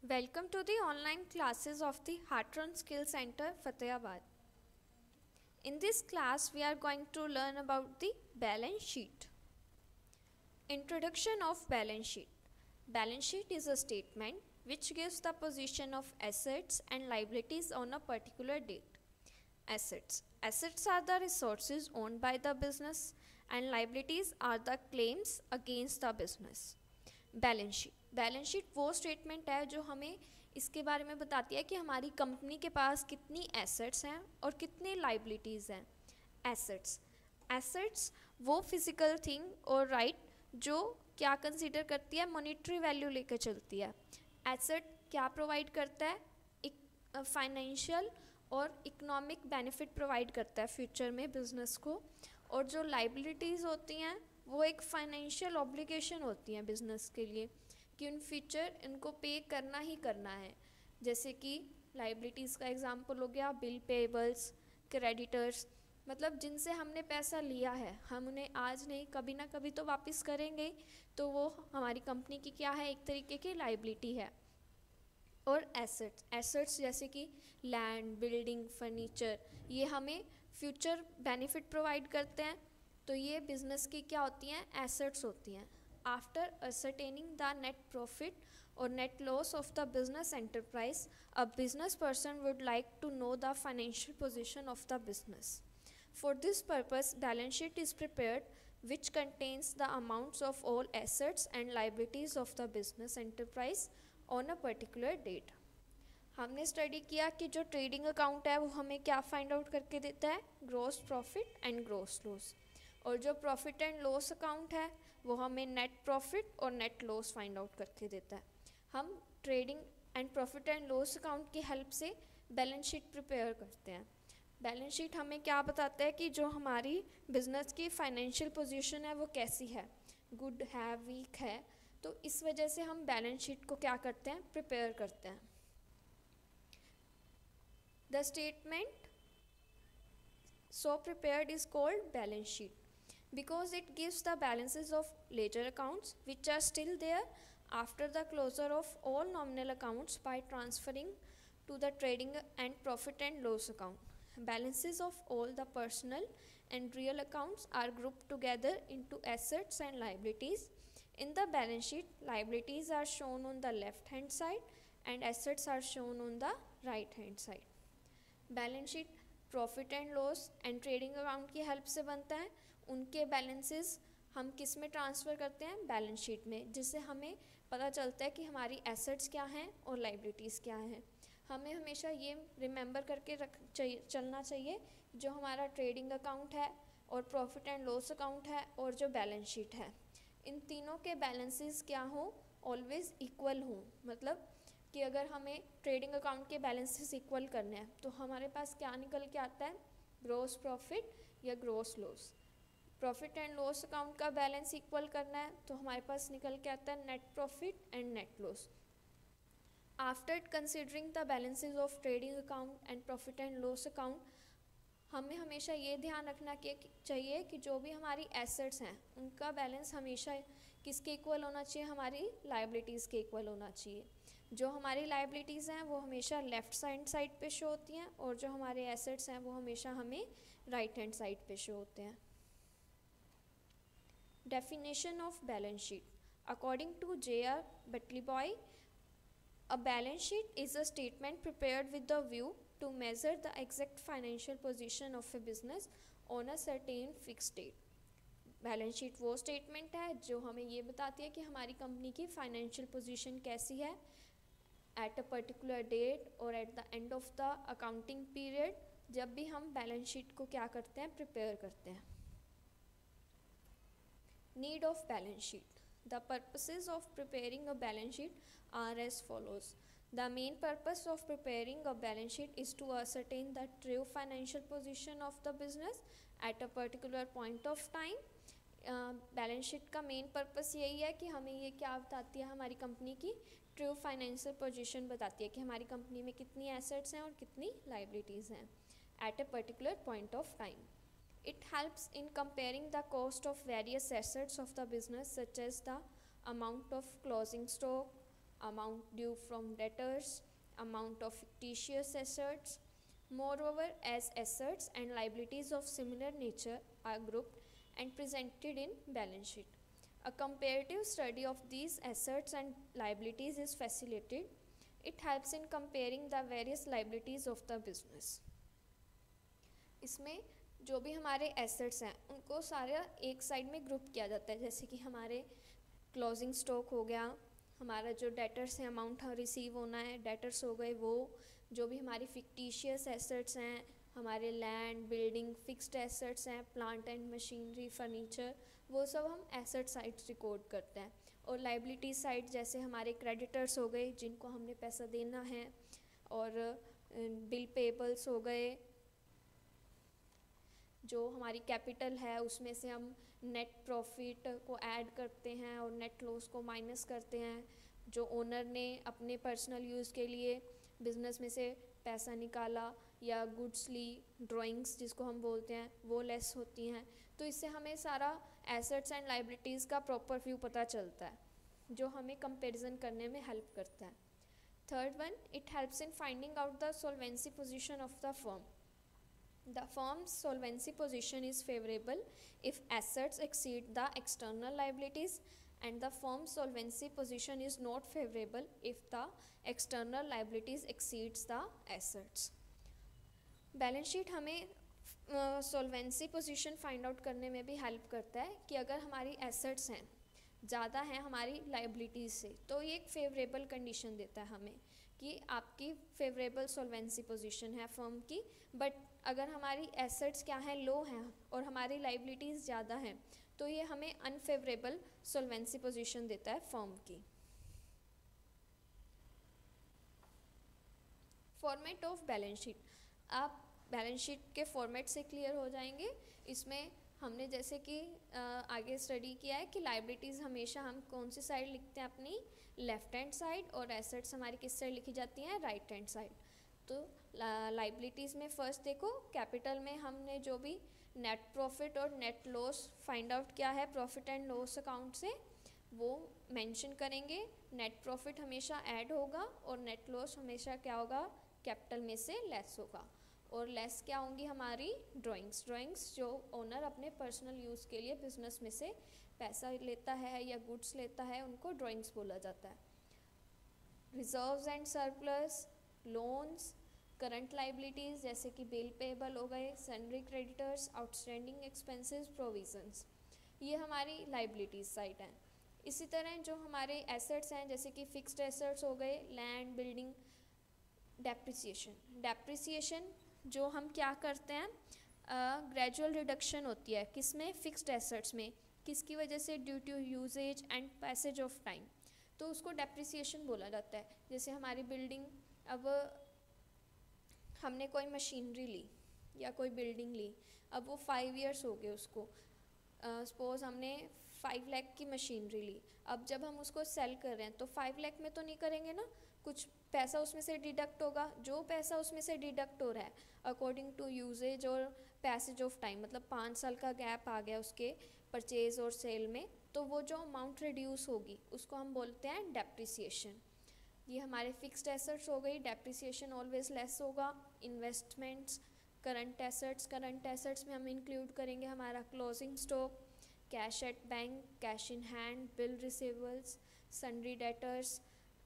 Welcome to the online classes of the Hatron Skill Center, Fatehpur. In this class, we are going to learn about the balance sheet. Introduction of balance sheet. Balance sheet is a statement which gives the position of assets and liabilities on a particular date. Assets. Assets are the resources owned by the business and liabilities are the claims against the business. Balance sheet वो statement है जो हमें इसके बारे में बताती है कि हमारी कंपनी के पास कितनी एसेट्स हैं और कितनी लाइबिलिटीज़ हैं. एसेट्स वो फिजिकल थिंग और राइट जो क्या कंसीडर करती है, मॉनेटरी वैल्यू लेकर चलती है. एसेट क्या प्रोवाइड करता है, एक फाइनेंशियल और इकोनॉमिक बेनिफिट प्रोवाइड करता है फ्यूचर में बिजनेस को. और जो लाइबिलिटीज़ होती हैं वो एक फाइनेंशियल ऑब्लिगेशन होती हैं बिजनेस के लिए कि इन फ्यूचर इनको पे करना ही करना है. जैसे कि लाइबिलिटीज़ का एग्जांपल हो गया बिल पेबल्स, क्रेडिटर्स, मतलब जिनसे हमने पैसा लिया है हम उन्हें आज नहीं कभी ना कभी तो वापस करेंगे, तो वो हमारी कंपनी की क्या है, एक तरीके की लाइबिलिटी है. और एसेट्स जैसे कि लैंड, बिल्डिंग, फर्नीचर, ये हमें फ्यूचर बेनिफिट प्रोवाइड करते हैं. तो ये बिजनेस की क्या होती हैं, एसेट्स होती हैं. After ascertaining the net profit और net loss of the business enterprise, a business person would like to know the financial position of the business. For this purpose, balance sheet is prepared, which contains the amounts of all assets and liabilities of the business enterprise on a particular date. हमने study किया कि जो trading account है वो हमें क्या find out करके देता है, gross profit and gross loss. और जो प्रॉफिट एंड लॉस अकाउंट है वो हमें नेट प्रॉफिट और नेट लॉस फाइंड आउट करके देता है. हम trading and profit and loss account की हेल्प से बैलेंस शीट प्रिपेयर करते हैं. बैलेंस शीट हमें क्या बताता है कि जो हमारी बिजनेस की फाइनेंशियल पोजीशन है वो कैसी है, गुड है, वीक है. तो इस वजह से हम बैलेंस शीट को क्या करते हैं, प्रिपेयर करते हैं. The statement so prepared is called balance sheet because it gives the balances of ledger accounts which are still there after the closure of all nominal accounts by transferring to the trading and profit and loss account. Balances of all the personal and real accounts are grouped together into assets and liabilities. In the balance sheet, liabilities are shown on the left hand side and assets are shown on the right hand side. Balance sheet profit and loss and trading account की help से बनता है. उनके balances हम किस में transfer करते हैं, बैलेंस शीट में, जिससे हमें पता चलता है कि हमारी एसेट्स क्या हैं और लाइबिलिटीज़ क्या हैं. हमें हमेशा ये रिमेंबर करके चलना चाहिए जो हमारा ट्रेडिंग अकाउंट है और प्रॉफिट एंड लॉस अकाउंट है और जो बैलेंस शीट है, इन तीनों के बैलेंसेस क्या हो, ऑलवेज़ इक्वल हों. मतलब कि अगर हमें ट्रेडिंग अकाउंट के बैलेंसेस इक्वल करने हैं तो हमारे पास क्या निकल के आता है, ग्रॉस प्रॉफिट या gross loss. Profit and loss account का बैलेंस इक्वल करना है तो हमारे पास निकल के आता है net profit and net loss. After considering the balances of trading account and profit and loss account, हमें हमेशा ये ध्यान रखना चाहिए कि जो भी हमारी एसेट्स हैं उनका बैलेंस हमेशा किसके इक्वल होना चाहिए, हमारी लाइबिलिटीज़ के इक्वल होना चाहिए. जो हमारी लाइबिलिटीज़ हैं वो हमेशा लेफ़्ट साइड पे शो होती हैं और जो हमारे एसेट्स हैं वो हमेशा हमें राइट हैंड साइड पे शो होते हैं. Definition of balance sheet. According to J.R. Batliboi, a balance sheet is a statement prepared with the view to measure the exact financial position of a business on a certain fixed date. Balance sheet वो statement है जो हमें ये बताती है कि हमारी company की फाइनेंशियल पोजीशन कैसी है एट अ पर्टिकुलर डेट और at the end of the accounting period, जब भी हम बैलेंस शीट को क्या करते हैं, प्रिपेयर करते हैं. Need of balance sheet. The purposes of preparing a balance sheet are as follows. The main purpose of preparing a balance sheet is to ascertain the true financial position of the business at a particular point of time. Balance sheet का main purpose यही है कि हमें ये क्या बताती है, हमारी कंपनी की ट्रू फाइनेंशियल पोजीशन बताती है कि हमारी कंपनी में कितनी एसेट्स हैं और कितनी लाइबिलिटीज़ हैं at a particular point of time. It helps in comparing the cost of various assets of the business such as the amount of closing stock, amount due from debtors, amount of fictitious assets. Moreover, as assets and liabilities of similar nature are grouped and presented in balance sheet, a comparative study of these assets and liabilities is facilitated. It helps in comparing the various liabilities of the business. इसमें जो भी हमारे assets हैं उनको सारा एक side में group किया जाता है, जैसे कि हमारे क्लोजिंग स्टॉक हो गया, हमारा जो डेटर्स हैं अमाउंट रिसीव होना है डेटर्स हो गए वो, जो भी हमारी फिक्टिशियस एसेट्स हैं, हमारे लैंड बिल्डिंग फिक्स्ड एसेट्स हैं, प्लांट एंड मशीनरी फर्नीचर, वो सब हम एसेट साइड रिकॉर्ड करते हैं. और लाइबिलिटी साइड जैसे हमारे क्रेडिटर्स हो गए जिनको हमने पैसा देना है, और बिल पेबल्स हो गए, जो हमारी कैपिटल है उसमें से हम नेट प्रॉफिट को ऐड करते हैं और नेट लॉस को माइनस करते हैं. जो ओनर ने अपने पर्सनल यूज़ के लिए बिजनेस में से पैसा निकाला या गुड्स ली, ड्राइंग्स जिसको हम बोलते हैं, वो लेस होती हैं. तो इससे हमें सारा एसेट्स एंड लाइबिलिटीज़ का प्रॉपर व्यू पता चलता है, जो हमें कंपैरिजन करने में हेल्प करता है. Third one, it helps in finding out the solvency position of the firm. The firm's solvency position is favorable if assets exceed the external liabilities, and the firm's solvency position is not favorable if the external liabilities exceeds the assets. Balance sheet हमें solvency position find out करने में भी help करता है कि अगर हमारी assets हैं ज़्यादा हैं हमारी लाइबिलिटीज़ से, तो ये एक फेवरेबल कंडीशन देता है हमें कि आपकी फेवरेबल सॉल्वेंसी पोजीशन है फर्म की. बट अगर हमारी एसेट्स क्या हैं, लो हैं, और हमारी लाइबिलिटीज़ ज़्यादा हैं, तो ये हमें अनफेवरेबल सॉल्वेंसी पोजीशन देता है फर्म की. Format of balance sheet. आप बैलेंस शीट के फॉर्मेट से क्लियर हो जाएंगे. इसमें हमने जैसे कि आगे स्टडी किया है कि लाइबिलिटीज़ हमेशा हम कौन सी साइड लिखते हैं, अपनी लेफ़्ट हैंड साइड, और एसेट्स हमारी किस साइड लिखी जाती हैं, राइट हैंड साइड. तो लाइबिलिटीज़ में फर्स्ट देखो, कैपिटल में हमने जो भी नेट प्रॉफिट और नेट लॉस फाइंड आउट किया है प्रॉफिट एंड लॉस अकाउंट से, वो मेंशन करेंगे. नेट प्रॉफिट हमेशा ऐड होगा और नेट लॉस हमेशा क्या होगा, कैपिटल में से लेस होगा. और लेस क्या होंगी, हमारी ड्राइंग्स जो ओनर अपने पर्सनल यूज़ के लिए बिजनेस में से पैसा लेता है या गुड्स लेता है, उनको ड्राइंग्स बोला जाता है. Reserves and surplus, loans, current liabilities जैसे कि बिल पेबल हो गए, sundry creditors, outstanding expenses, provisions, ये हमारी लाइबिलिटीज़ साइड है. इसी तरह जो हमारे एसेट्स हैं जैसे कि फिक्स्ड एसेट्स हो गए, लैंड बिल्डिंग, डेप्रिसिएशन जो हम क्या करते हैं, ग्रेजुअल रिडक्शन होती है किसमें, फिक्स्ड एसेट्स में, किसकी वजह से, due to usages and passage of time, तो उसको डेप्रिसिएशन बोला जाता है. जैसे हमारी बिल्डिंग, अब हमने कोई मशीनरी ली या कोई बिल्डिंग ली, अब वो 5 इयर्स हो गए उसको, सपोज़ हमने 5 लाख की मशीनरी ली, अब जब हम उसको सेल कर रहे हैं तो 5 लाख में तो नहीं करेंगे ना, कुछ पैसा उसमें से डिडक्ट होगा. जो पैसा उसमें से डिडक्ट हो रहा है अकॉर्डिंग टू यूजेज और पैसेज ऑफ टाइम, मतलब 5 साल का गैप आ गया उसके परचेज और सेल में, तो वो जो अमाउंट रिड्यूस होगी उसको हम बोलते हैं डेप्रिसिएशन. ये हमारे फिक्स्ड एसेट्स हो गई, डेप्रिसिएशन ऑलवेज लेस होगा. इन्वेस्टमेंट्स, करंट एसेट्स में हम इंक्लूड करेंगे हमारा closing stock, cash at bank, cash in hand, bill receivables, sundry debtors,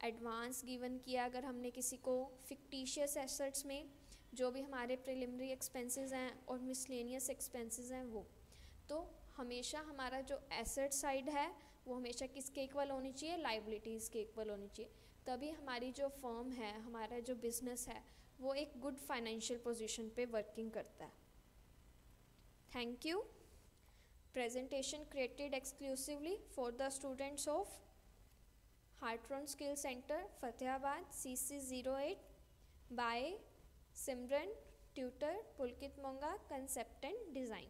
advance given किया अगर हमने किसी को. फिक्टिशियस एसेट्स में जो भी हमारे प्रिलिमिनरी एक्सपेंसेस हैं और मिसलेनियस एक्सपेंसेस हैं वो. तो हमेशा हमारा जो एसेट साइड है वो हमेशा किसके इक्वल होनी चाहिए, लाइबिलिटीज़ के इक्वल होनी चाहिए. तभी हमारी जो फर्म है, हमारा जो बिजनेस है, वो एक गुड फाइनेंशियल पोजीशन पे वर्किंग करता है. Thank you. Presentation created exclusively for the students of Heartron Skill Center, Fatehhabad, CC08 by Simran, Tutor, Pulkit Monga, Concept and Design.